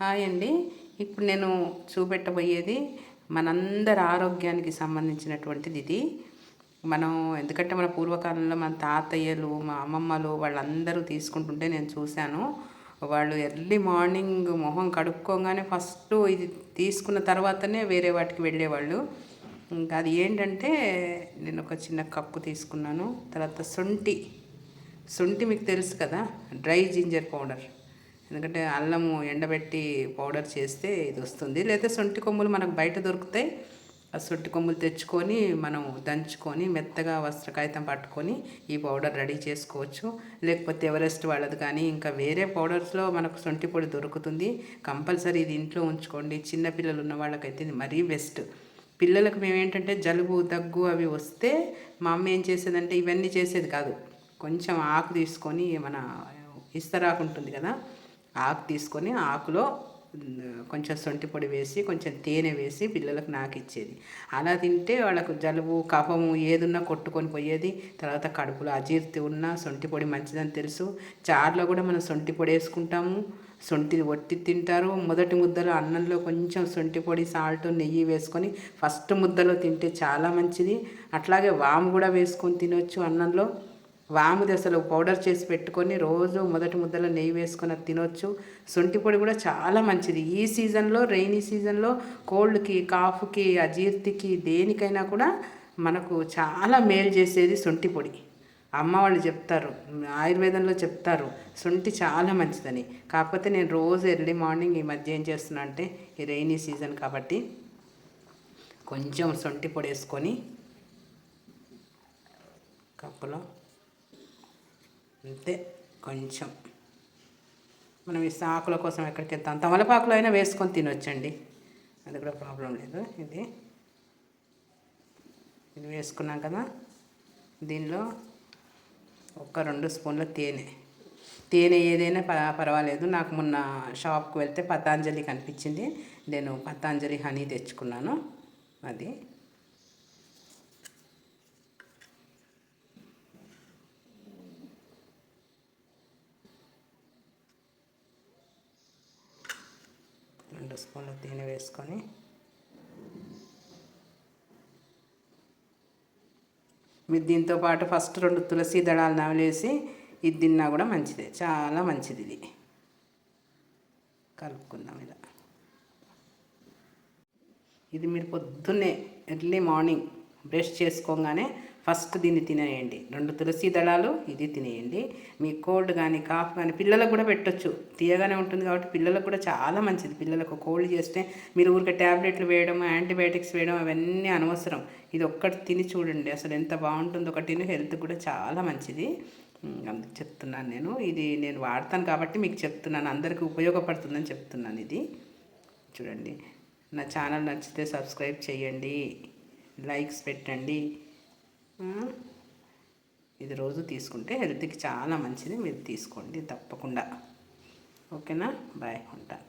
Hi అండి. ఇప్పుడు నేను చూపెట్టబోయేది మనందరి ఆరోగ్యానికి సంబంధించినటువంటిది ఇది. మనం ఎందుకంటే మన పూర్వకాలంలో మన తాతయ్యలు, మా అమ్మమ్మలు వాళ్ళందరూ తీసుకుంటుంటే నేను చూశాను. వాళ్ళు ఎర్లీ మార్నింగ్ మొహం కడుక్కోగానే ఫస్ట్ ఇది తీసుకున్న తర్వాతనే వేరే వాటికి వెళ్ళేవాళ్ళు. ఇంకా అది ఏంటంటే నేను ఒక చిన్న కప్పు తీసుకున్నాను. తర్వాత శొంఠి మీకు తెలుసు కదా, డ్రై జింజర్ పౌడర్. ఎందుకంటే అల్లము ఎండబెట్టి పౌడర్ చేస్తే ఇది వస్తుంది. లేదా శొంఠి కొమ్ములు మనకు బయట దొరుకుతాయి. ఆ శొంఠి కొమ్ములు తెచ్చుకొని మనం దంచుకొని మెత్తగా వస్త్ర కాగితం పట్టుకొని ఈ పౌడర్ రెడీ చేసుకోవచ్చు. లేకపోతే ఎవరెస్ట్ వాళ్ళది కానీ ఇంకా వేరే పౌడర్స్లో మనకు శొంఠి పొడి దొరుకుతుంది. కంపల్సరీ ఇది ఇంట్లో ఉంచుకోండి. చిన్నపిల్లలు ఉన్న వాళ్ళకైతే ఇది మరీ బెస్ట్. పిల్లలకు మేమేంటంటే జలుబు దగ్గు అవి వస్తే మా అమ్మ ఏం చేసేదంటే ఇవన్నీ చేసేది కాదు. కొంచెం ఆకు తీసుకొని మన ఇస్తరాకు ఉంటుంది కదా, ఆకు తీసుకొని ఆకులో కొంచెం శొంఠి పొడి వేసి కొంచెం తేనె వేసి పిల్లలకు నాకిచ్చేది. అలా తింటే వాళ్ళకు జలుబు కఫము ఏదున్నా కొట్టుకొని పోయేది. తర్వాత కడుపులో అజీర్తి ఉన్నా శొంఠి పొడి మంచిదని తెలుసు. చారులో కూడా మనం శొంఠి పొడి వేసుకుంటాము. శొంఠి ఒట్టి తింటారు. మొదటి ముద్దలో అన్నంలో కొంచెం శొంఠి పొడి, సాల్ట్, నెయ్యి వేసుకొని ఫస్ట్ ముద్దలో తింటే చాలా మంచిది. అట్లాగే వాము కూడా వేసుకొని తినొచ్చు అన్నంలో. వాముది అసలు పౌడర్ చేసి పెట్టుకొని రోజు మొదటి ముద్దలో నెయ్యి వేసుకొని అది తినొచ్చు. శొంఠి పొడి కూడా చాలా మంచిది. ఈ సీజన్లో, రైనీ సీజన్లో కోల్డ్కి, కాఫ్కి, అజీర్తికి దేనికైనా కూడా మనకు చాలా మేలు చేసేది శొంఠి పొడి. అమ్మ వాళ్ళు చెప్తారు, ఆయుర్వేదంలో చెప్తారు శొంఠి చాలా మంచిదని. కాకపోతే నేను రోజు ఎర్లీ మార్నింగ్ ఈ మధ్య ఏం చేస్తున్నా అంటే ఈ రైనీ సీజన్ కాబట్టి కొంచెం శొంఠి పొడి వేసుకొని కప్పులో అంతే. కొంచెం మనం ఈ ఆకుల కోసం ఎక్కడికి వెళ్తాం, తమలపాకులో అయినా వేసుకొని తినొచ్చండి, అది కూడా ప్రాబ్లం లేదు. ఇది వేసుకున్నాం కదా, దీనిలో ఒక 2 స్పూన్ల తేనె ఏదైనా పర్వాలేదు. నాకు మొన్న షాప్కి వెళ్తే పతాంజలి కనిపించింది, నేను పతాంజలి హనీ తెచ్చుకున్నాను. అది స్పూన్ల తేనె వేసుకొని మీరు దీంతో పాటు ఫస్ట్ 2 తులసి దళాలు నవలేసి ఇది తిన్నా కూడా మంచిదే, చాలా మంచిది. ఇది కలుపుకుందాం ఇలా. ఇది మీరు పొద్దున్నే ఎర్లీ మార్నింగ్ బ్రష్ చేసుకోగానే ఫస్ట్ దీన్ని తినేయండి. 2 తులసి దళాలు ఇది తినేయండి. మీ కోల్డ్ కానీ కాఫ్ కానీ పిల్లలకు కూడా పెట్టొచ్చు, తీయగానే ఉంటుంది కాబట్టి పిల్లలకు కూడా చాలా మంచిది. పిల్లలకు కోల్డ్ చేస్తే మీరు ఊరికే ట్యాబ్లెట్లు వేయడం, యాంటీబయాటిక్స్ వేయడం అవన్నీ అనవసరం. ఇది ఒక్కటి తిని చూడండి, అసలు ఎంత బాగుంటుందో. ఒకటి హెల్త్ కూడా చాలా మంచిది. అందుకు చెప్తున్నాను నేను. ఇది నేను వాడతాను కాబట్టి మీకు చెప్తున్నాను, అందరికీ ఉపయోగపడుతుందని చెప్తున్నాను. ఇది చూడండి. నా ఛానల్ నచ్చితే సబ్స్క్రైబ్ చేయండి, లైక్స్ పెట్టండి. ఇది రోజు తీసుకుంటే హెల్త్కి చాలా మంచిది. మీరు తీసుకోండి తప్పకుండా. ఓకేనా? బాయ్, ఉంటాను.